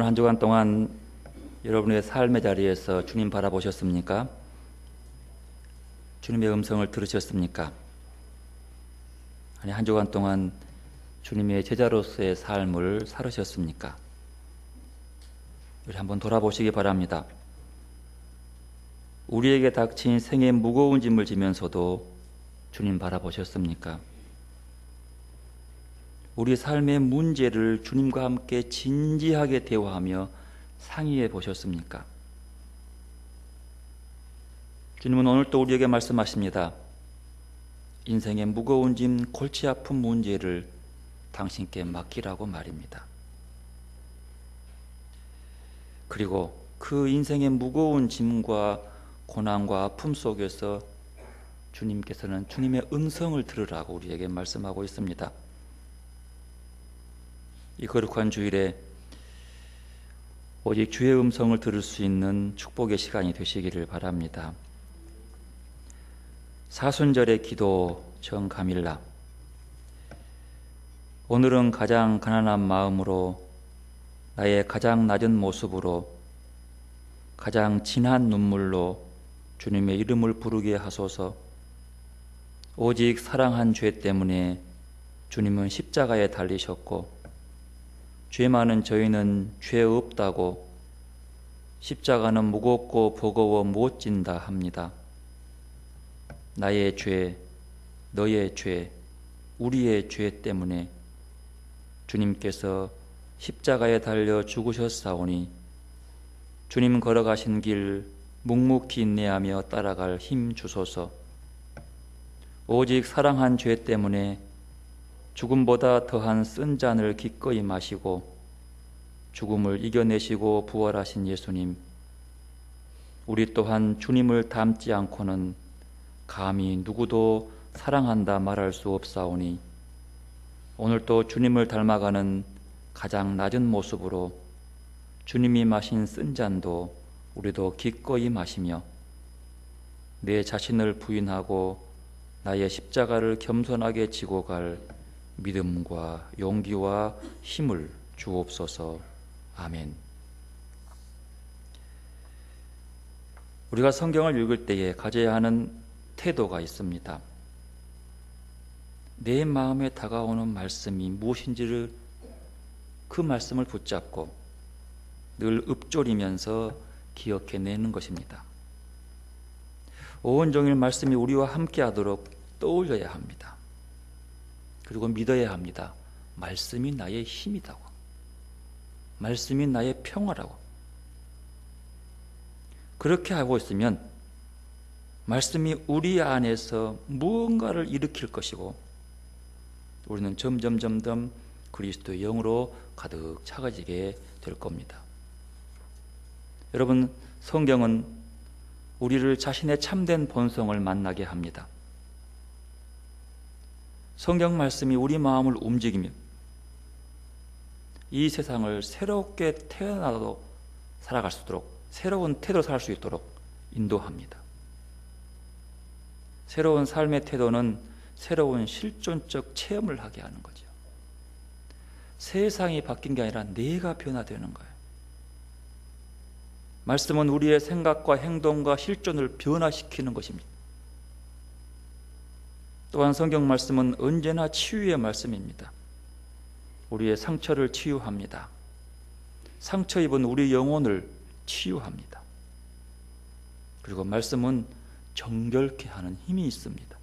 한 주간 동안 여러분의 삶의 자리에서 주님 바라보셨습니까? 주님의 음성을 들으셨습니까? 아니, 한 주간 동안 주님의 제자로서의 삶을 살으셨습니까? 우리 한번 돌아보시기 바랍니다. 우리에게 닥친 생의 무거운 짐을 지면서도 주님 바라보셨습니까? 우리 삶의 문제를 주님과 함께 진지하게 대화하며 상의해 보셨습니까? 주님은 오늘 또 우리에게 말씀하십니다. 인생의 무거운 짐, 골치 아픈 문제를 당신께 맡기라고 말입니다. 그리고 그 인생의 무거운 짐과 고난과 아픔 속에서 주님께서는 주님의 음성을 들으라고 우리에게 말씀하고 있습니다. 이 거룩한 주일에 오직 주의 음성을 들을 수 있는 축복의 시간이 되시기를 바랍니다. 사순절의 기도 정가밀라. 오늘은 가장 가난한 마음으로, 나의 가장 낮은 모습으로, 가장 진한 눈물로 주님의 이름을 부르게 하소서. 오직 사랑한 죄 때문에 주님은 십자가에 달리셨고, 죄 많은 저희는 죄 없다고 십자가는 무겁고 버거워 못 진다 합니다. 나의 죄, 너의 죄, 우리의 죄 때문에 주님께서 십자가에 달려 죽으셨사오니 주님 걸어가신 길 묵묵히 인내하며 따라갈 힘 주소서. 오직 사랑한 죄 때문에 죽음보다 더한 쓴 잔을 기꺼이 마시고 죽음을 이겨내시고 부활하신 예수님, 우리 또한 주님을 닮지 않고는 감히 누구도 사랑한다 말할 수 없사오니 오늘 또 주님을 닮아가는 가장 낮은 모습으로 주님이 마신 쓴 잔도 우리도 기꺼이 마시며 내 자신을 부인하고 나의 십자가를 겸손하게 지고 갈 믿음과 용기와 힘을 주옵소서. 아멘. 우리가 성경을 읽을 때에 가져야 하는 태도가 있습니다. 내 마음에 다가오는 말씀이 무엇인지를 그 말씀을 붙잡고 늘 읊조리면서 기억해내는 것입니다. 온종일 말씀이 우리와 함께하도록 떠올려야 합니다. 그리고 믿어야 합니다. 말씀이 나의 힘이라고, 말씀이 나의 평화라고. 그렇게 하고 있으면 말씀이 우리 안에서 무언가를 일으킬 것이고 우리는 점점 그리스도의 영으로 가득 차가지게 될 겁니다. 여러분, 성경은 우리를 자신의 참된 본성을 만나게 합니다. 성경 말씀이 우리 마음을 움직이며 이 세상을 새롭게 태어나도 살아갈 수 있도록, 새로운 태도로 살 수 있도록 인도합니다. 새로운 삶의 태도는 새로운 실존적 체험을 하게 하는 거죠. 세상이 바뀐 게 아니라 내가 변화되는 거예요. 말씀은 우리의 생각과 행동과 실존을 변화시키는 것입니다. 또한 성경 말씀은 언제나 치유의 말씀입니다. 우리의 상처를 치유합니다. 상처 입은 우리 영혼을 치유합니다. 그리고 말씀은 정결케 하는 힘이 있습니다.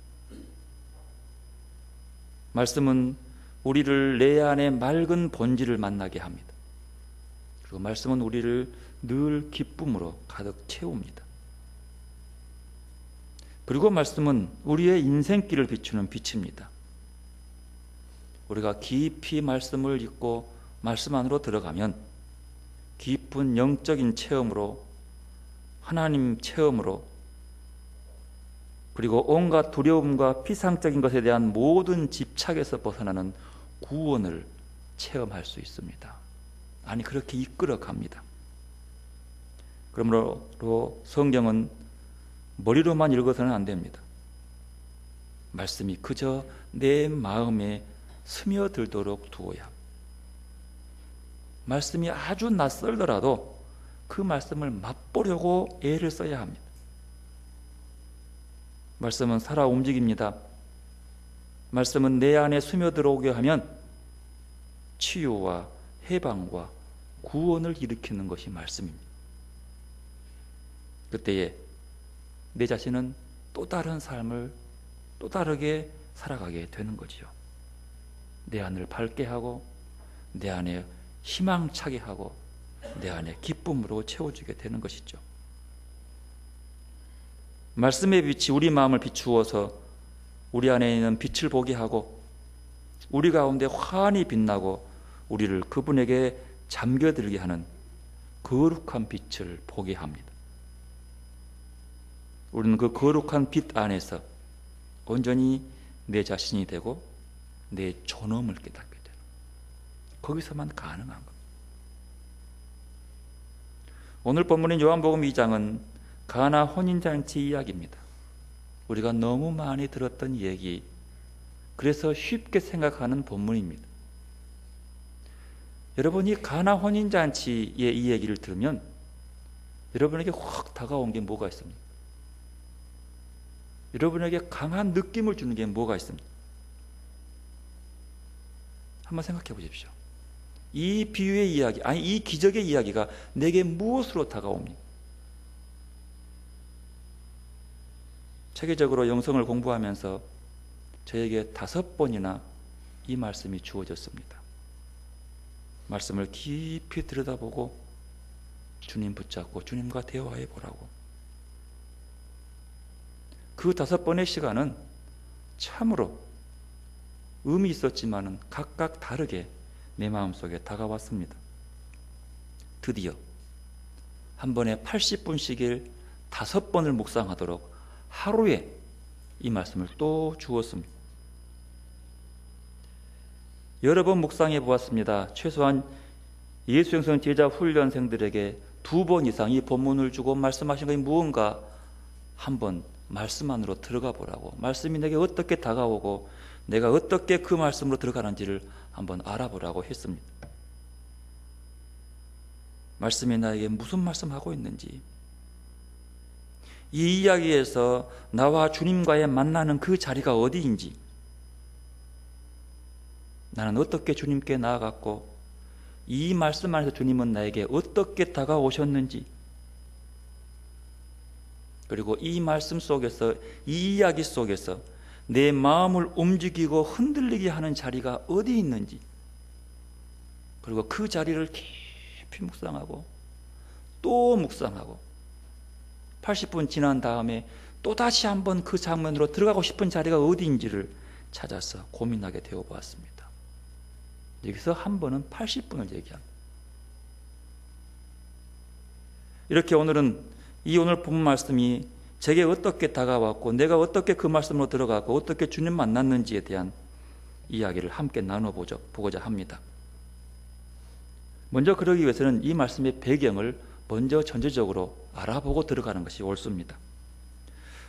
말씀은 우리를 내 안의 맑은 본질을 만나게 합니다. 그리고 말씀은 우리를 늘 기쁨으로 가득 채웁니다. 그리고 말씀은 우리의 인생길을 비추는 빛입니다. 우리가 깊이 말씀을 읽고 말씀 안으로 들어가면 깊은 영적인 체험으로, 하나님 체험으로, 그리고 온갖 두려움과 피상적인 것에 대한 모든 집착에서 벗어나는 구원을 체험할 수 있습니다. 아니, 그렇게 이끌어 갑니다. 그러므로 성경은 머리로만 읽어서는 안 됩니다. 말씀이 그저 내 마음에 스며들도록 두어야 합니다. 말씀이 아주 낯설더라도 그 말씀을 맛보려고 애를 써야 합니다. 말씀은 살아 움직입니다. 말씀은 내 안에 스며들어오게 하면 치유와 해방과 구원을 일으키는 것이 말씀입니다. 그때에 내 자신은 또 다른 삶을 또 다르게 살아가게 되는 거지요. 내 안을 밝게 하고 내 안에 희망차게 하고 내 안에 기쁨으로 채워주게 되는 것이죠. 말씀의 빛이 우리 마음을 비추어서 우리 안에 있는 빛을 보게 하고 우리 가운데 환히 빛나고 우리를 그분에게 잠겨들게 하는 거룩한 빛을 보게 합니다. 우리는 그 거룩한 빛 안에서 온전히 내 자신이 되고 내 존엄을 깨닫게 되는, 거기서만 가능한 겁니다. 오늘 본문인 요한복음 2장은 가나 혼인잔치 이야기입니다. 우리가 너무 많이 들었던 얘기, 그래서 쉽게 생각하는 본문입니다. 여러분이 가나 혼인잔치의 이 얘기를 들으면 여러분에게 확 다가온 게 뭐가 있습니까? 여러분에게 강한 느낌을 주는 게 뭐가 있습니까? 한번 생각해 보십시오. 이 비유의 이야기, 아니 이 기적의 이야기가 내게 무엇으로 다가옵니까? 체계적으로 영성을 공부하면서 저에게 5번이나 이 말씀이 주어졌습니다. 말씀을 깊이 들여다보고 주님 붙잡고 주님과 대화해 보라고. 그 5번의 시간은 참으로 의미 있었지만은 각각 다르게 내 마음속에 다가왔습니다. 드디어 한 번에 80분씩을 5번을 묵상하도록 하루에 이 말씀을 또 주었습니다. 여러 번 묵상해 보았습니다. 최소한 예수 영성 제자 훈련생들에게 2번 이상 이 본문을 주고 말씀하신 것이 무언가 한번 말씀 안으로 들어가 보라고, 말씀이 내게 어떻게 다가오고 내가 어떻게 그 말씀으로 들어가는지를 한번 알아보라고 했습니다. 말씀이 나에게 무슨 말씀하고 있는지, 이 이야기에서 나와 주님과의 만나는 그 자리가 어디인지, 나는 어떻게 주님께 나아갔고 이 말씀 안에서 주님은 나에게 어떻게 다가오셨는지, 그리고 이 말씀 속에서, 이 이야기 속에서 내 마음을 움직이고 흔들리게 하는 자리가 어디 있는지, 그리고 그 자리를 깊이 묵상하고 또 묵상하고 80분 지난 다음에 또다시 한번 그 장면으로 들어가고 싶은 자리가 어디인지를 찾아서 고민하게 되어 보았습니다. 여기서 한 번은 80분을 얘기합니다. 이렇게 오늘은 이 오늘 본 말씀이 제게 어떻게 다가왔고 내가 어떻게 그 말씀으로 들어가고 어떻게 주님 만났는지에 대한 이야기를 함께 나눠보고자 합니다. 먼저 그러기 위해서는 이 말씀의 배경을 먼저 전체적으로 알아보고 들어가는 것이 옳습니다.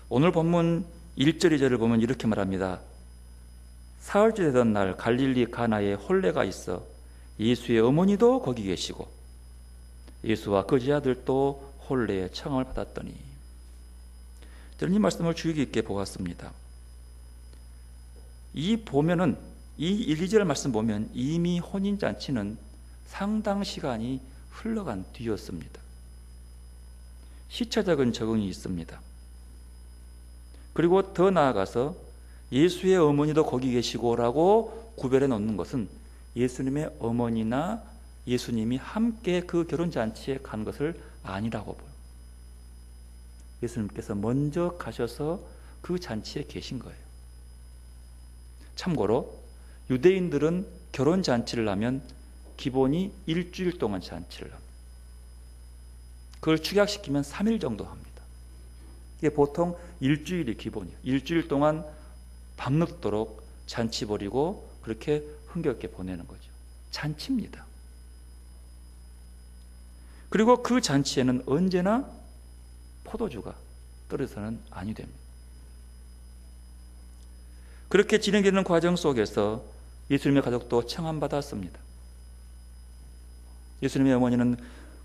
오늘 본문 1절 2절을 보면 이렇게 말합니다. 사흘째 되던 날 갈릴리 가나에 혼례가 있어 예수의 어머니도 거기 계시고 예수와 그의 아들도 혼례의 청함을 받았더니. 저는 이 말씀을 주의 깊게 보았습니다. 이 1, 2절 말씀 보면 이미 혼인잔치는 상당 시간이 흘러간 뒤였습니다. 시차적인 적응이 있습니다. 그리고 더 나아가서 예수의 어머니도 거기 계시고라고 구별해 놓는 것은 예수님의 어머니나 예수님이 함께 그 결혼잔치에 간 것을 아니라고 보여요. 예수님께서 먼저 가셔서 그 잔치에 계신 거예요. 참고로 유대인들은 결혼잔치를 하면 기본이 일주일 동안 잔치를 합니다. 그걸 축약시키면 3일 정도 합니다. 이게 보통 일주일이 기본이에요. 일주일 동안 밤늦도록 잔치 벌이고 그렇게 흥겹게 보내는 거죠. 잔치입니다. 그리고 그 잔치에는 언제나 포도주가 떨어져서는 아니 됩니다. 그렇게 진행되는 과정 속에서 예수님의 가족도 청함받았습니다. 예수님의 어머니는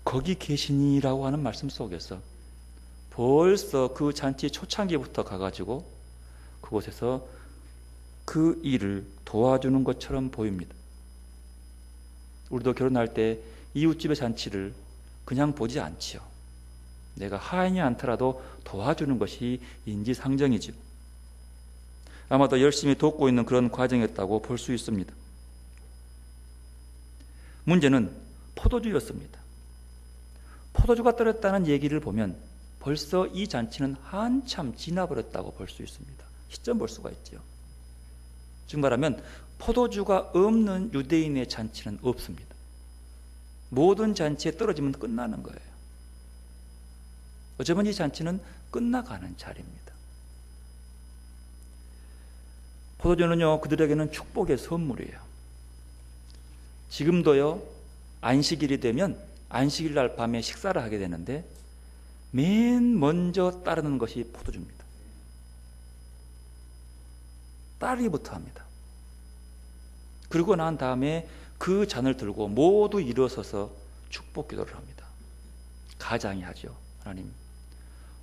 거기 계시니라고 하는 말씀 속에서 벌써 그 잔치 초창기부터 가가지고 그곳에서 그 일을 도와주는 것처럼 보입니다. 우리도 결혼할 때 이웃집의 잔치를 그냥 보지 않지요. 내가 하인이 않더라도 도와주는 것이 인지상정이죠. 아마도 열심히 돕고 있는 그런 과정이었다고 볼 수 있습니다. 문제는 포도주였습니다. 포도주가 떨어졌다는 얘기를 보면 벌써 이 잔치는 한참 지나버렸다고 볼 수 있습니다. 시점 볼 수가 있죠. 즉 말하면 포도주가 없는 유대인의 잔치는 없습니다. 모든 잔치에 떨어지면 끝나는 거예요. 어쩌면 이 잔치는 끝나가는 자리입니다. 포도주는요, 그들에게는 축복의 선물이에요. 지금도요, 안식일이 되면 안식일 날 밤에 식사를 하게 되는데 맨 먼저 따르는 것이 포도주입니다. 따르기부터 합니다. 그러고 난 다음에 그 잔을 들고 모두 일어서서 축복 기도를 합니다. 가장이 하죠. 하나님,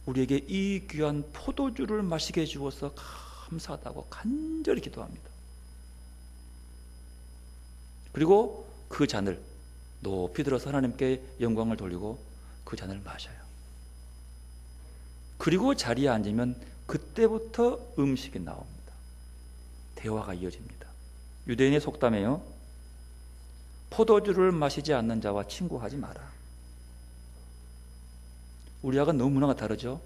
우리에게 이 귀한 포도주를 마시게 해주어서 감사하다고 간절히 기도합니다. 그리고 그 잔을 높이 들어서 하나님께 영광을 돌리고 그 잔을 마셔요. 그리고 자리에 앉으면 그때부터 음식이 나옵니다. 대화가 이어집니다. 유대인의 속담에요, 포도주를 마시지 않는 자와 친구하지 마라. 우리하고 너무 문화가 다르죠.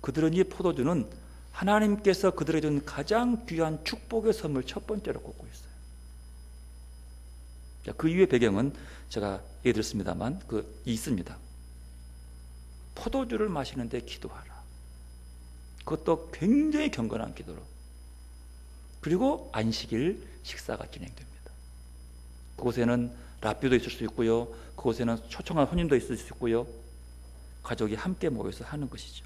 그들은 이 포도주는 하나님께서 그들에게 준 가장 귀한 축복의 선물 첫 번째로 꼽고 있어요. 그 이후의 배경은 제가 얘기 들었습니다만 있습니다. 포도주를 마시는데 기도하라. 그것도 굉장히 경건한 기도로. 그리고 안식일 식사가 진행됩니다. 그곳에는 랍비도 있을 수 있고요, 그곳에는 초청한 손님도 있을 수 있고요, 가족이 함께 모여서 하는 것이죠.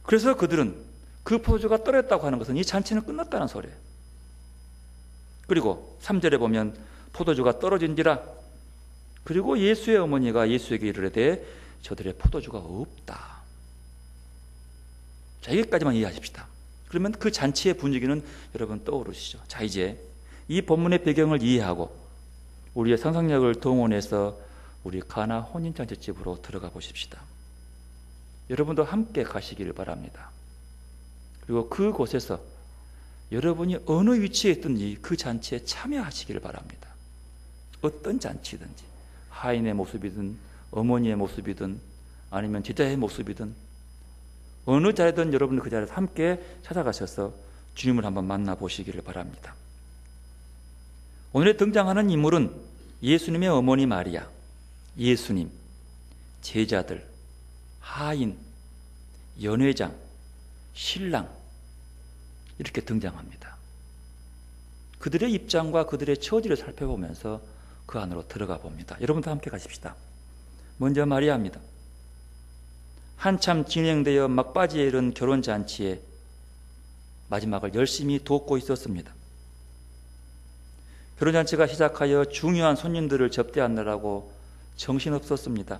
그래서 그들은 그 포도주가 떨어졌다고 하는 것은 이 잔치는 끝났다는 소리예요. 그리고 3절에 보면 포도주가 떨어진지라, 그리고 예수의 어머니가 예수에게 이르되 저들의 포도주가 없다. 자, 여기까지만 이해하십시다. 그러면 그 잔치의 분위기는 여러분 떠오르시죠. 자, 이제 이 본문의 배경을 이해하고 우리의 상상력을 동원해서 우리 가나 혼인잔치집으로 들어가 보십시다. 여러분도 함께 가시기를 바랍니다. 그리고 그곳에서 여러분이 어느 위치에 있든지 그 잔치에 참여하시기를 바랍니다. 어떤 잔치든지, 하인의 모습이든 어머니의 모습이든 아니면 제자의 모습이든 어느 자리든 여러분 그 자리에서 함께 찾아가셔서 주님을 한번 만나보시기를 바랍니다. 오늘의 등장하는 인물은 예수님의 어머니 마리아, 예수님, 제자들, 하인, 연회장, 신랑, 이렇게 등장합니다. 그들의 입장과 그들의 처지를 살펴보면서 그 안으로 들어가 봅니다. 여러분도 함께 가십시다. 먼저 마리아입니다. 한참 진행되어 막바지에 이른 결혼잔치에 마지막을 열심히 돕고 있었습니다. 결혼잔치가 시작하여 중요한 손님들을 접대하느라고 정신없었습니다.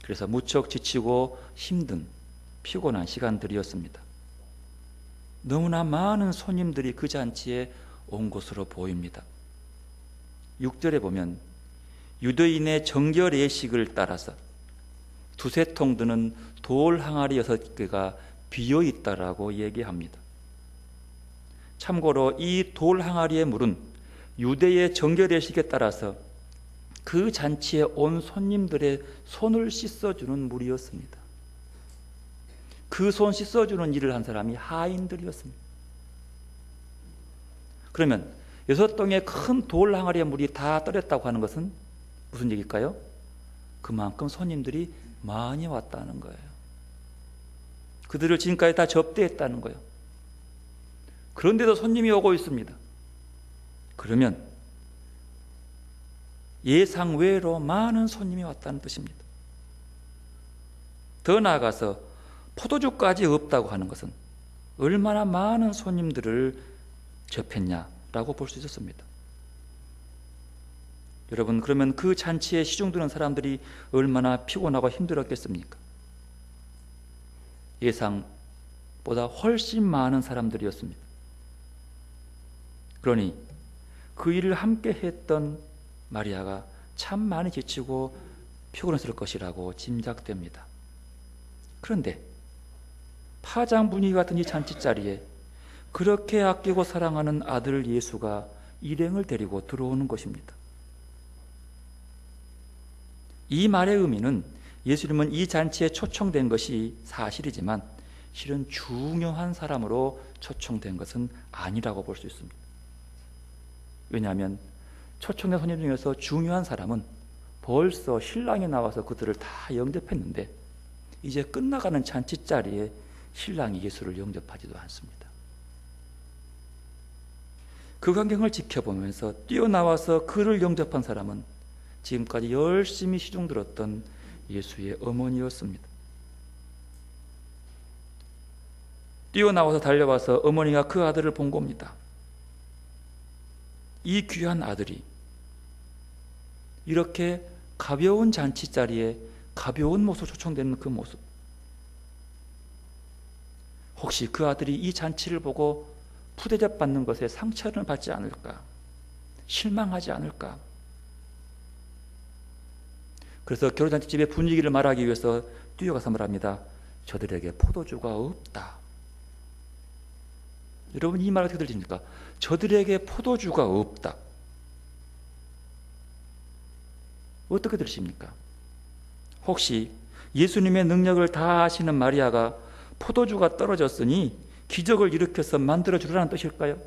그래서 무척 지치고 힘든 피곤한 시간들이었습니다. 너무나 많은 손님들이 그 잔치에 온 것으로 보입니다. 6절에 보면 유대인의 정결 예식을 따라서 두세 통 드는 돌 항아리 6개가 비어 있다라고 얘기합니다. 참고로 이 돌 항아리의 물은 유대의 정결 예식에 따라서 그 잔치에 온 손님들의 손을 씻어주는 물이었습니다. 그 손 씻어주는 일을 한 사람이 하인들이었습니다. 그러면 6동의 큰 돌 항아리의 물이 다 떨어졌다고 하는 것은 무슨 얘기일까요? 그만큼 손님들이 많이 왔다는 거예요. 그들을 지금까지 다 접대했다는 거예요. 그런데도 손님이 오고 있습니다. 그러면 예상 외로 많은 손님이 왔다는 뜻입니다. 더 나아가서 포도주까지 없다고 하는 것은 얼마나 많은 손님들을 접했냐라고 볼 수 있었습니다. 여러분, 그러면 그 잔치에 시중드는 사람들이 얼마나 피곤하고 힘들었겠습니까? 예상보다 훨씬 많은 사람들이었습니다. 그러니 그 일을 함께 했던 마리아가 참 많이 지치고 피곤했을 것이라고 짐작됩니다. 그런데 파장 분위기 같은 이 잔치 자리에 그렇게 아끼고 사랑하는 아들 예수가 일행을 데리고 들어오는 것입니다. 이 말의 의미는 예수님은 이 잔치에 초청된 것이 사실이지만 실은 중요한 사람으로 초청된 것은 아니라고 볼 수 있습니다. 왜냐하면 초청된 손님 중에서 중요한 사람은 벌써 신랑이 나와서 그들을 다 영접했는데 이제 끝나가는 잔치 자리에 신랑이 예수를 영접하지도 않습니다. 그 광경을 지켜보면서 뛰어나와서 그를 영접한 사람은 지금까지 열심히 시중들었던 예수의 어머니였습니다. 뛰어나와서 달려와서 어머니가 그 아들을 본 겁니다. 이 귀한 아들이 이렇게 가벼운 잔치 자리에 가벼운 모습 초청되는 그 모습, 혹시 그 아들이 이 잔치를 보고 푸대접 받는 것에 상처를 받지 않을까? 실망하지 않을까? 그래서 결혼잔치집의 분위기를 말하기 위해서 뛰어가서 말합니다. 저들에게 포도주가 없다. 여러분, 이 말 어떻게 들리십니까? 저들에게 포도주가 없다. 어떻게 들으십니까? 혹시 예수님의 능력을 다 아시는 마리아가 포도주가 떨어졌으니 기적을 일으켜서 만들어 주라는 뜻일까요?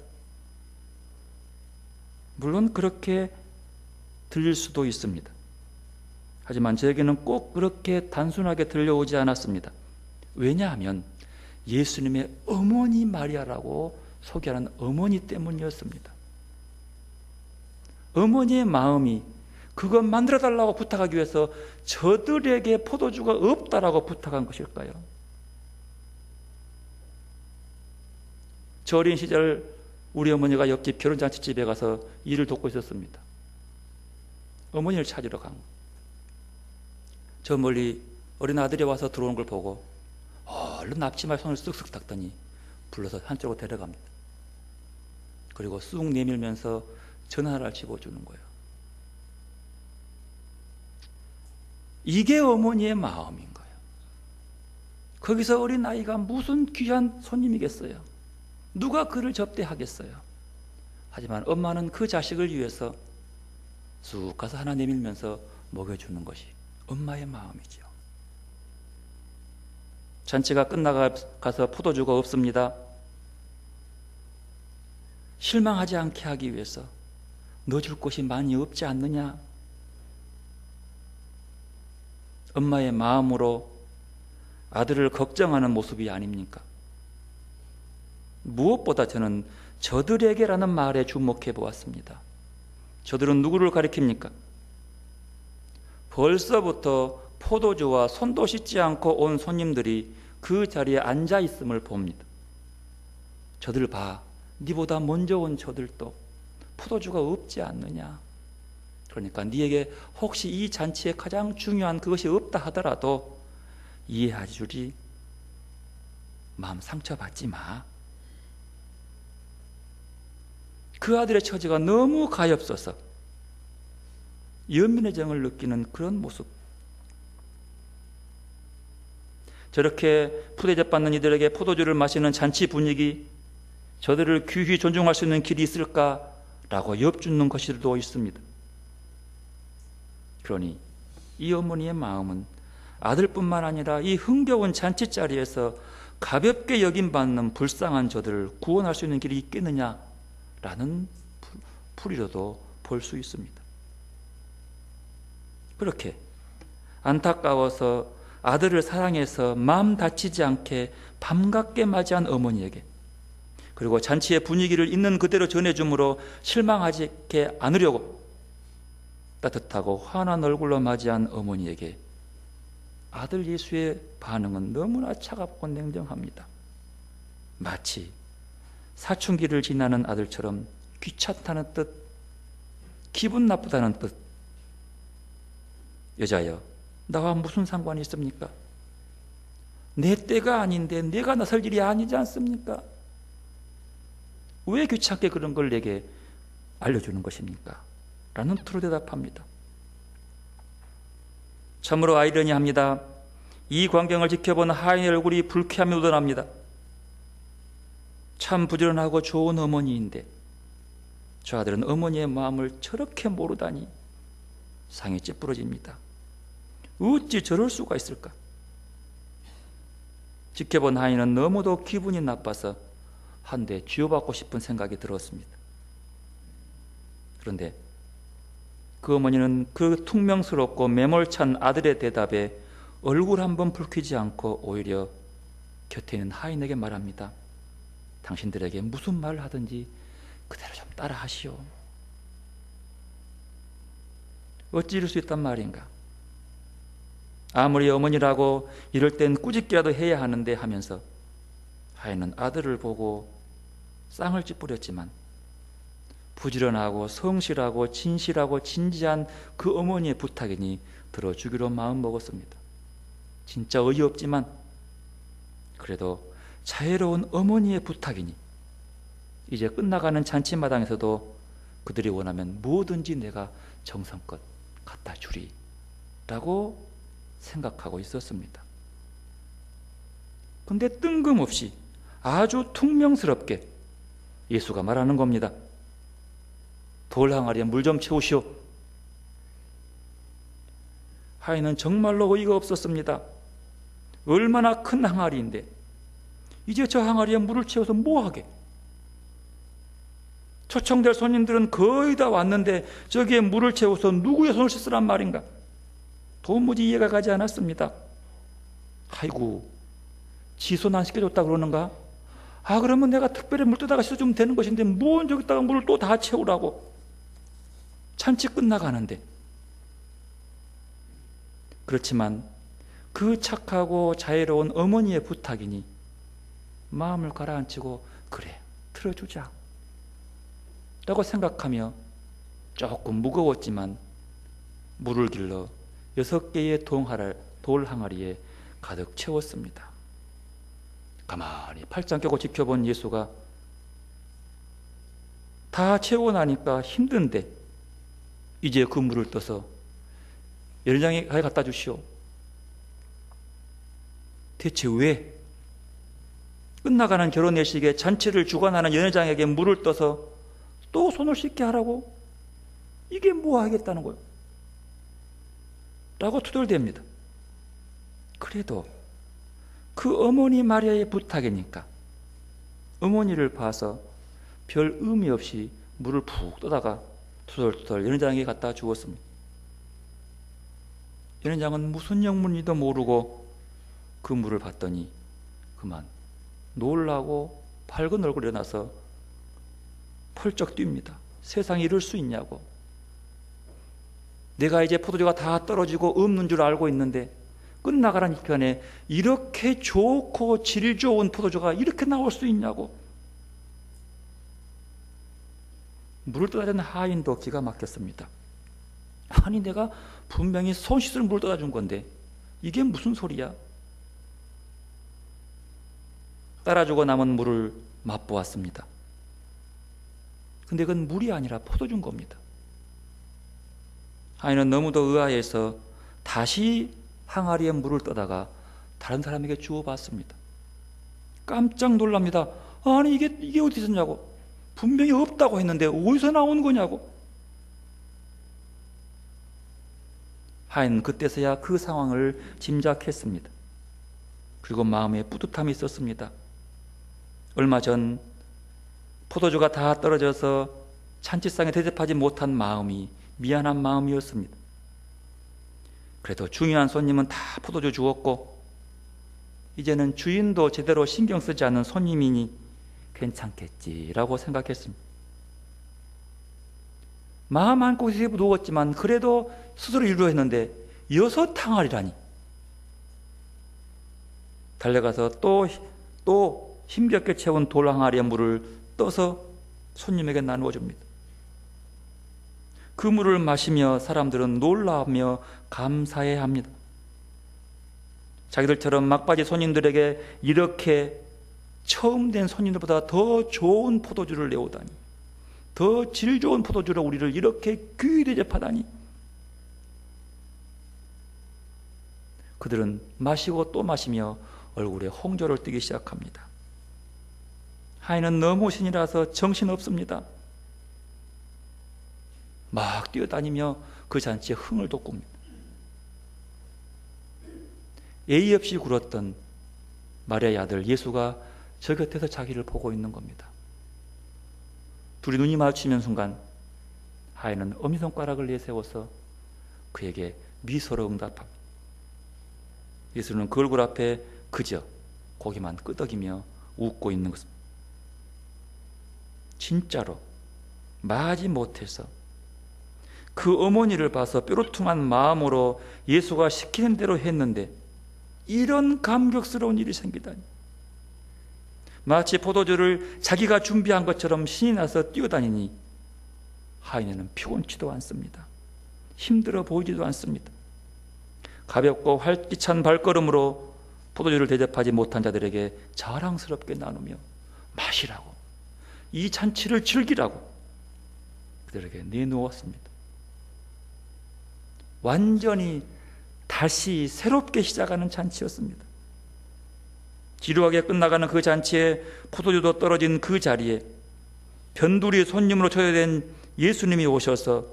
물론 그렇게 들릴 수도 있습니다. 하지만 저에게는 꼭 그렇게 단순하게 들려오지 않았습니다. 왜냐하면 예수님의 어머니 마리아라고 소개하는 어머니 때문이었습니다. 어머니의 마음이 그것 만들어달라고 부탁하기 위해서 저들에게 포도주가 없다라고 부탁한 것일까요? 저 어린 시절 우리 어머니가 옆집 결혼잔치집에 가서 일을 돕고 있었습니다. 어머니를 찾으러 간 거예요. 저 멀리 어린 아들이 와서 들어오는 걸 보고 얼른 앞치마에 손을 쓱쓱 닦더니 불러서 한쪽으로 데려갑니다. 그리고 쑥 내밀면서 전화를 집어주는 거예요. 이게 어머니의 마음인 거예요. 거기서 어린 아이가 무슨 귀한 손님이겠어요? 누가 그를 접대하겠어요? 하지만 엄마는 그 자식을 위해서 쑥 가서 하나 내밀면서 먹여주는 것이 엄마의 마음이죠. 잔치가 끝나가서 포도주가 없습니다. 실망하지 않게 하기 위해서 너 줄 곳이 많이 없지 않느냐? 엄마의 마음으로 아들을 걱정하는 모습이 아닙니까? 무엇보다 저는 저들에게라는 말에 주목해 보았습니다. 저들은 누구를 가리킵니까? 벌써부터 포도주와 손도 씻지 않고 온 손님들이 그 자리에 앉아 있음을 봅니다. 저들 봐, 네보다 먼저 온 저들도 포도주가 없지 않느냐? 그러니까 네에게 혹시 이 잔치에 가장 중요한 그것이 없다 하더라도 이해해 주리, 마음 상처받지 마. 그 아들의 처지가 너무 가엾어서 연민의 정을 느끼는 그런 모습. 저렇게 푸대접 받는 이들에게 포도주를 마시는 잔치 분위기, 저들을 귀히 존중할 수 있는 길이 있을까라고 엿주는 것일도 있습니다. 그러니 이 어머니의 마음은 아들뿐만 아니라 이 흥겨운 잔치 자리에서 가볍게 여김받는 불쌍한 저들을 구원할 수 있는 길이 있겠느냐라는 풀이로도 볼 수 있습니다. 그렇게 안타까워서 아들을 사랑해서 마음 다치지 않게 반갑게 맞이한 어머니에게, 그리고 잔치의 분위기를 있는 그대로 전해줌으로 실망하지 않으려고 따뜻하고 환한 얼굴로 맞이한 어머니에게 아들 예수의 반응은 너무나 차갑고 냉정합니다. 마치 사춘기를 지나는 아들처럼 귀찮다는 뜻, 기분 나쁘다는 뜻, 여자여, 나와 무슨 상관이 있습니까? 내 때가 아닌데 내가 나설 일이 아니지 않습니까? 왜 귀찮게 그런 걸 내게 알려주는 것입니까? 라는 투로 대답합니다. 참으로 아이러니합니다. 이 광경을 지켜본 하인의 얼굴이 불쾌함이 묻어납니다. 참 부지런하고 좋은 어머니인데 저 아들은 어머니의 마음을 저렇게 모르다니 상이 찌푸러집니다. 어찌 저럴 수가 있을까? 지켜본 하인은 너무도 기분이 나빠서 한 대 쥐어받고 싶은 생각이 들었습니다. 그런데 그 어머니는 그 퉁명스럽고 매몰찬 아들의 대답에 얼굴 한번 붉히지 않고 오히려 곁에 있는 하인에게 말합니다. 당신들에게 무슨 말을 하든지 그대로 좀 따라 하시오. 어찌 이럴 수 있단 말인가? 아무리 어머니라고 이럴 땐 꾸짖기라도 해야 하는데 하면서 하인은 아들을 보고 쌍을 찌푸렸지만 부지런하고 성실하고 진실하고 진지한 그 어머니의 부탁이니 들어주기로 마음먹었습니다. 진짜 어이없지만 그래도 자애로운 어머니의 부탁이니 이제 끝나가는 잔치마당에서도 그들이 원하면 뭐든지 내가 정성껏 갖다 주리 라고 생각하고 있었습니다. 근데 뜬금없이 아주 퉁명스럽게 예수가 말하는 겁니다. 돌 항아리에 물 좀 채우시오. 하인은 정말로 어이가 없었습니다. 얼마나 큰 항아리인데 이제 저 항아리에 물을 채워서 뭐하게? 초청될 손님들은 거의 다 왔는데 저기에 물을 채워서 누구의 손을 씻으란 말인가? 도무지 이해가 가지 않았습니다. 아이고, 지 손 안 씻겨줬다 그러는가? 아, 그러면 내가 특별히 물 떠다가 씻어주면 되는 것인데 뭔 저기다가 물을 또 다 채우라고? 잔치 끝나가는데. 그렇지만 그 착하고 자애로운 어머니의 부탁이니 마음을 가라앉히고 그래, 틀어주자 라고 생각하며 조금 무거웠지만 물을 길러 6개의 돌 항아리에 가득 채웠습니다. 가만히 팔짱 껴고 지켜본 예수가 다 채우고 나니까 힘든데 이제 그 물을 떠서 연회장에 갖다 주시오. 대체 왜 끝나가는 결혼 예식에 잔치를 주관하는 연회장에게 물을 떠서 또 손을 씻게 하라고? 이게 뭐 하겠다는 거예요? 라고 투덜댑니다. 그래도 그 어머니 마리아의 부탁이니까 어머니를 봐서 별 의미 없이 물을 푹 떠다가 투덜투덜 연회장에게 갖다 주었습니다. 연회장은 무슨 영문인지도 모르고 그 물을 봤더니 그만 놀라고 밝은 얼굴에 일어나서 펄쩍 뜁니다. 세상에 이럴 수 있냐고. 내가 이제 포도주가 다 떨어지고 없는 줄 알고 있는데 끝나가라는 시간에 이렇게 좋고 질 좋은 포도주가 이렇게 나올 수 있냐고. 물을 떠다준 하인도 기가 막혔습니다. 아니 내가 분명히 손 씻을 물을 떠다준 건데 이게 무슨 소리야? 따라주고 남은 물을 맛보았습니다. 근데 그건 물이 아니라 포도주인 겁니다. 하인은 너무도 의아해서 다시 항아리에 물을 떠다가 다른 사람에게 주어봤습니다. 깜짝 놀랍니다. 아니 이게 어디서 있었냐고. 분명히 없다고 했는데 어디서 나온 거냐고. 하인은 그때서야 그 상황을 짐작했습니다. 그리고 마음에 뿌듯함이 있었습니다. 얼마 전 포도주가 다 떨어져서 잔치상에 대접하지 못한 마음이 미안한 마음이었습니다. 그래도 중요한 손님은 다 포도주 주었고 이제는 주인도 제대로 신경 쓰지 않는 손님이니 괜찮겠지라고 생각했습니다. 마음 안고 누웠지만 그래도 스스로 위로했는데 6 항아리라니. 달려가서 또 힘겹게 채운 돌 항아리에 물을 떠서 손님에게 나누어 줍니다. 그 물을 마시며 사람들은 놀라며 감사해야 합니다. 자기들처럼 막바지 손님들에게 이렇게 처음 된 손님들보다 더 좋은 포도주를 내오다니, 더 질 좋은 포도주로 우리를 이렇게 귀히 대접하다니. 그들은 마시고 또 마시며 얼굴에 홍조를 띠기 시작합니다. 하인은 너무 신이라서 정신없습니다. 막 뛰어다니며 그 잔치에 흥을 돋굽니다. 예의 없이 굴었던 마리아의 아들 예수가 저 곁에서 자기를 보고 있는 겁니다. 둘이 눈이 마주치는 순간 하인은 엄지손가락을 내세워서 그에게 미소로 응답합니다. 예수는 그 얼굴 앞에 그저 고개만 끄덕이며 웃고 있는 것입니다. 진짜로 마지 못해서 그 어머니를 봐서 뾰루퉁한 마음으로 예수가 시키는 대로 했는데 이런 감격스러운 일이 생기다니. 마치 포도주를 자기가 준비한 것처럼 신이 나서 뛰어다니니 하인에는 피곤치도 않습니다. 힘들어 보이지도 않습니다. 가볍고 활기찬 발걸음으로 포도주를 대접하지 못한 자들에게 자랑스럽게 나누며 마시라고, 이 잔치를 즐기라고 그들에게 내놓았습니다. 완전히 다시 새롭게 시작하는 잔치였습니다. 지루하게 끝나가는 그 잔치에 포도주도 떨어진 그 자리에 변두리 손님으로 초대된 예수님이 오셔서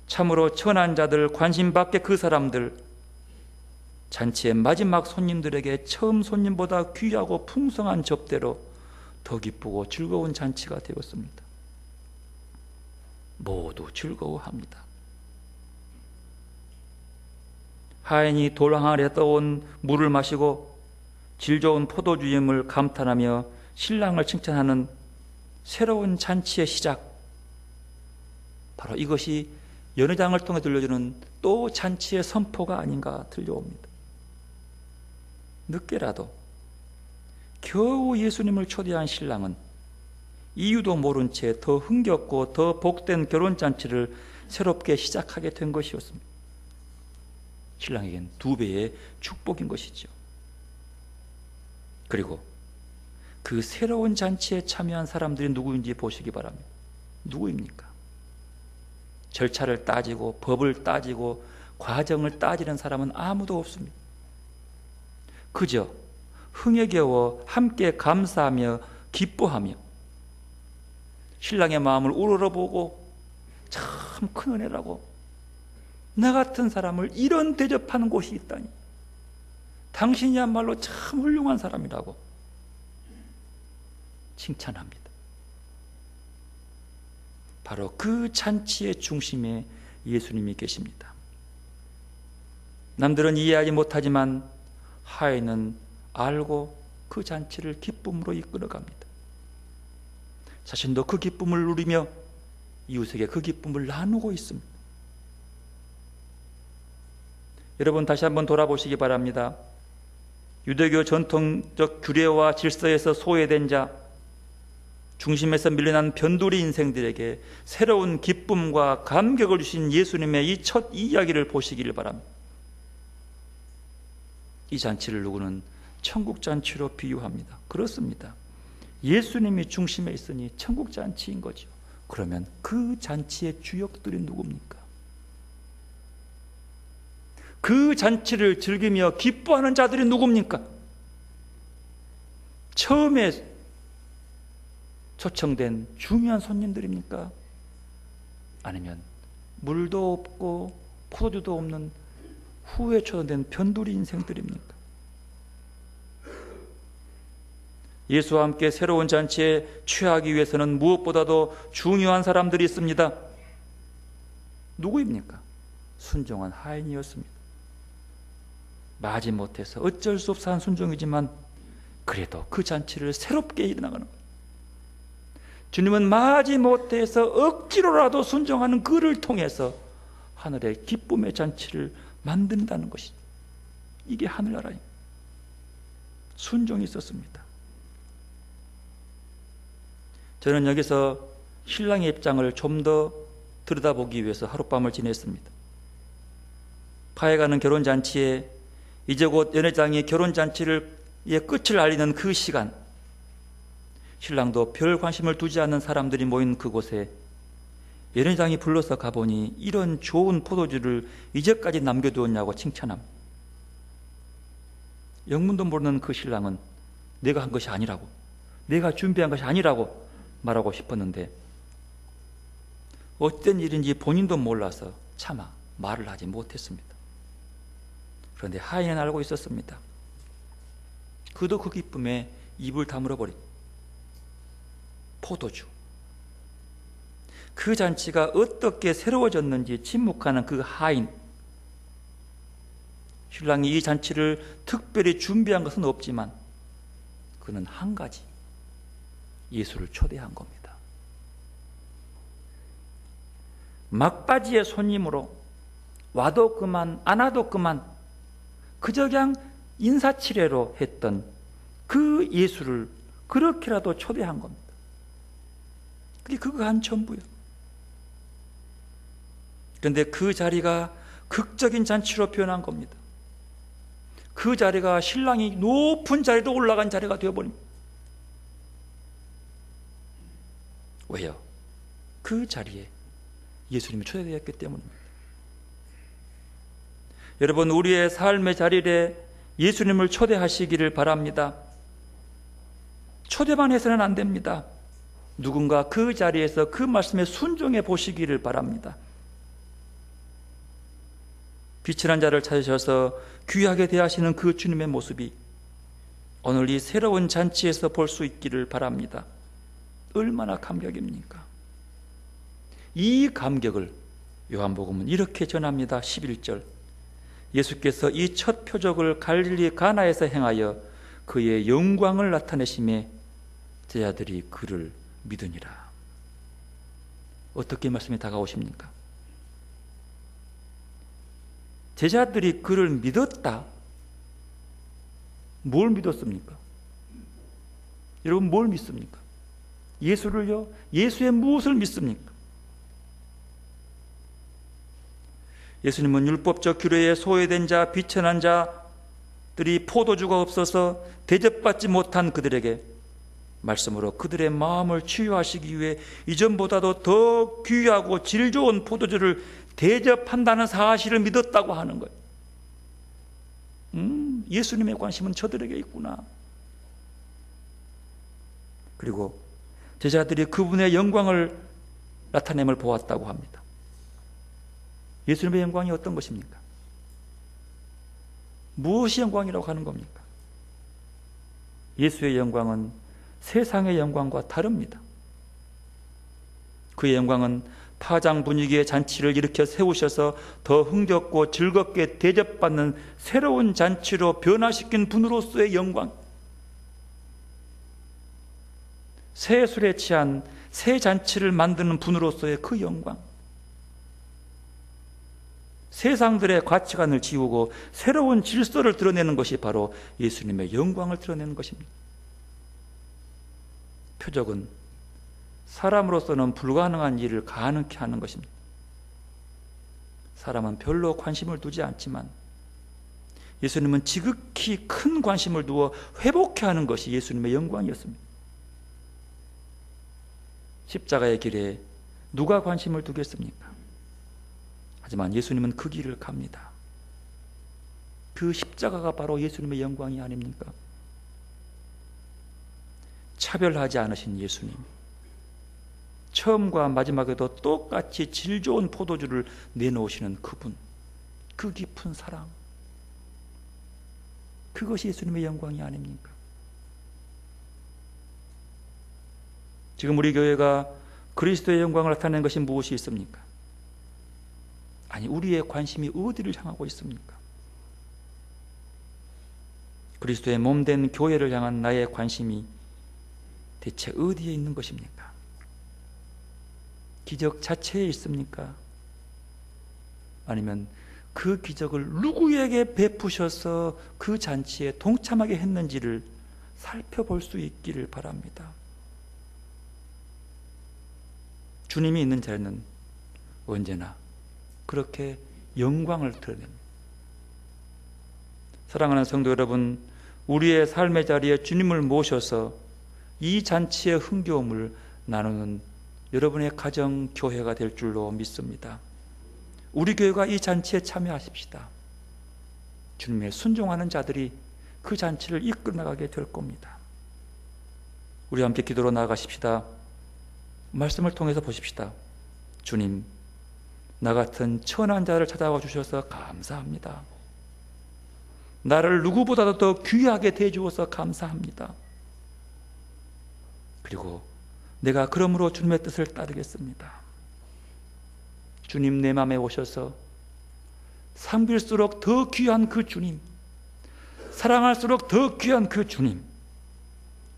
참으로 천한 자들, 관심받게 그 사람들, 잔치의 마지막 손님들에게 처음 손님보다 귀하고 풍성한 접대로 더 기쁘고 즐거운 잔치가 되었습니다. 모두 즐거워합니다. 하인이 돌 항아리에 떠온 물을 마시고 질 좋은 포도주임을 감탄하며 신랑을 칭찬하는 새로운 잔치의 시작, 바로 이것이 연회장을 통해 들려주는 또 잔치의 선포가 아닌가 들려옵니다. 늦게라도 겨우 예수님을 초대한 신랑은 이유도 모른 채 더 흥겹고 더 복된 결혼잔치를 새롭게 시작하게 된 것이었습니다. 신랑에겐 2배의 축복인 것이죠. 그리고 그 새로운 잔치에 참여한 사람들이 누구인지 보시기 바랍니다. 누구입니까? 절차를 따지고 법을 따지고 과정을 따지는 사람은 아무도 없습니다. 그저 흥에 겨워 함께 감사하며 기뻐하며 신랑의 마음을 우러러보고 참 큰 은혜라고, 나 같은 사람을 이런 대접하는 곳이 있다니, 당신이야말로 참 훌륭한 사람이라고 칭찬합니다. 바로 그 잔치의 중심에 예수님이 계십니다. 남들은 이해하지 못하지만 하인은 알고 그 잔치를 기쁨으로 이끌어갑니다. 자신도 그 기쁨을 누리며 이웃에게 그 기쁨을 나누고 있습니다. 여러분, 다시 한번 돌아보시기 바랍니다. 유대교 전통적 규례와 질서에서 소외된 자, 중심에서 밀려난 변두리 인생들에게 새로운 기쁨과 감격을 주신 예수님의 이 첫 이야기를 보시기를 바랍니다. 이 잔치를 누구는 천국잔치로 비유합니다. 그렇습니다. 예수님이 중심에 있으니 천국잔치인 거죠. 그러면 그 잔치의 주역들이 누굽니까? 그 잔치를 즐기며 기뻐하는 자들이 누굽니까? 처음에 초청된 중요한 손님들입니까? 아니면 물도 없고 포도주도 없는 후에 초청된 변두리 인생들입니까? 예수와 함께 새로운 잔치에 취하기 위해서는 무엇보다도 중요한 사람들이 있습니다. 누구입니까? 순종한 하인이었습니다. 마지못해서 어쩔 수 없어 한 순종이지만 그래도 그 잔치를 새롭게 이뤄나가는 거예요. 주님은 마지못해서 억지로라도 순종하는 그를 통해서 하늘의 기쁨의 잔치를 만든다는 것이죠. 이게 하늘나라입니다. 순종이 있었습니다. 저는 여기서 신랑의 입장을 좀 더 들여다보기 위해서 하룻밤을 지냈습니다. 파해가는 결혼잔치에 이제 곧 연회장이 결혼잔치의 끝을 알리는 그 시간, 신랑도 별 관심을 두지 않는 사람들이 모인 그곳에 연회장이 불러서 가보니 이런 좋은 포도주를 이제까지 남겨두었냐고 칭찬합니다. 영문도 모르는 그 신랑은 내가 한 것이 아니라고, 내가 준비한 것이 아니라고 말하고 싶었는데 어떤 일인지 본인도 몰라서 차마 말을 하지 못했습니다. 그런데 하인은 알고 있었습니다. 그도 그 기쁨에 입을 다물어 버린 포도주. 그 잔치가 어떻게 새로워졌는지 침묵하는 그 하인. 신랑이 이 잔치를 특별히 준비한 것은 없지만 그는 한 가지, 예수를 초대한 겁니다. 막바지의 손님으로 와도 그만 안 와도 그만 그저 그냥 인사치레로 했던 그 예수를 그렇게라도 초대한 겁니다. 그게 그거 한 전부요. 그런데 그 자리가 극적인 잔치로 변한 겁니다. 그 자리가 신랑이 높은 자리로 올라간 자리가 되어버립니다. 왜요? 그 자리에 예수님이 초대되었기 때문입니다. 여러분, 우리의 삶의 자리에 예수님을 초대하시기를 바랍니다. 초대만 해서는 안 됩니다. 누군가 그 자리에서 그 말씀에 순종해 보시기를 바랍니다. 비천한 자를 찾으셔서 귀하게 대하시는 그 주님의 모습이 오늘 이 새로운 잔치에서 볼 수 있기를 바랍니다. 얼마나 감격입니까? 이 감격을 요한복음은 이렇게 전합니다. 11절, 예수께서 이 첫 표적을 갈릴리 가나에서 행하여 그의 영광을 나타내심에 제자들이 그를 믿으니라. 어떻게 말씀이 다가오십니까? 제자들이 그를 믿었다. 뭘 믿었습니까? 여러분, 뭘 믿습니까? 예수를요? 예수의 무엇을 믿습니까? 예수님은 율법적 규례에 소외된 자, 비천한 자들이 포도주가 없어서 대접받지 못한 그들에게 말씀으로 그들의 마음을 치유하시기 위해 이전보다도 더 귀하고 질 좋은 포도주를 대접한다는 사실을 믿었다고 하는 거예요. 예수님의 관심은 저들에게 있구나. 그리고 제자들이 그분의 영광을 나타냄을 보았다고 합니다. 예수님의 영광이 어떤 것입니까? 무엇이 영광이라고 하는 겁니까? 예수의 영광은 세상의 영광과 다릅니다. 그의 영광은 파장 분위기의 잔치를 일으켜 세우셔서 더 흥겹고 즐겁게 대접받는 새로운 잔치로 변화시킨 분으로서의 영광, 새 술에 취한 새 잔치를 만드는 분으로서의 그 영광, 세상들의 가치관을 지우고 새로운 질서를 드러내는 것이 바로 예수님의 영광을 드러내는 것입니다. 표적은 사람으로서는 불가능한 일을 가능케 하는 것입니다. 사람은 별로 관심을 두지 않지만 예수님은 지극히 큰 관심을 두어 회복케 하는 것이 예수님의 영광이었습니다. 십자가의 길에 누가 관심을 두겠습니까? 하지만 예수님은 그 길을 갑니다. 그 십자가가 바로 예수님의 영광이 아닙니까? 차별하지 않으신 예수님, 처음과 마지막에도 똑같이 질 좋은 포도주를 내놓으시는 그분, 그 깊은 사랑, 그것이 예수님의 영광이 아닙니까? 지금 우리 교회가 그리스도의 영광을 나타내는 것이 무엇이 있습니까? 아니, 우리의 관심이 어디를 향하고 있습니까? 그리스도의 몸된 교회를 향한 나의 관심이 대체 어디에 있는 것입니까? 기적 자체에 있습니까? 아니면 그 기적을 누구에게 베푸셔서 그 잔치에 동참하게 했는지를 살펴볼 수 있기를 바랍니다. 주님이 있는 자리는 언제나 그렇게 영광을 드러냅니다. 사랑하는 성도 여러분, 우리의 삶의 자리에 주님을 모셔서 이 잔치의 흥겨움을 나누는 여러분의 가정 교회가 될 줄로 믿습니다. 우리 교회가 이 잔치에 참여하십시다. 주님의 순종하는 자들이 그 잔치를 이끌어 나가게 될 겁니다. 우리 함께 기도로 나아가십시다. 말씀을 통해서 보십시다. 주님, 나 같은 천한 자를 찾아와 주셔서 감사합니다. 나를 누구보다도 더 귀하게 대주어서 감사합니다. 그리고 내가 그러므로 주님의 뜻을 따르겠습니다. 주님 내 마음에 오셔서 섬길수록 더 귀한 그 주님, 사랑할수록 더 귀한 그 주님,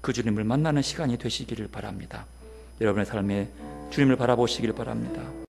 그 주님을 만나는 시간이 되시기를 바랍니다. 여러분의 삶에 주님을 바라보시길 바랍니다.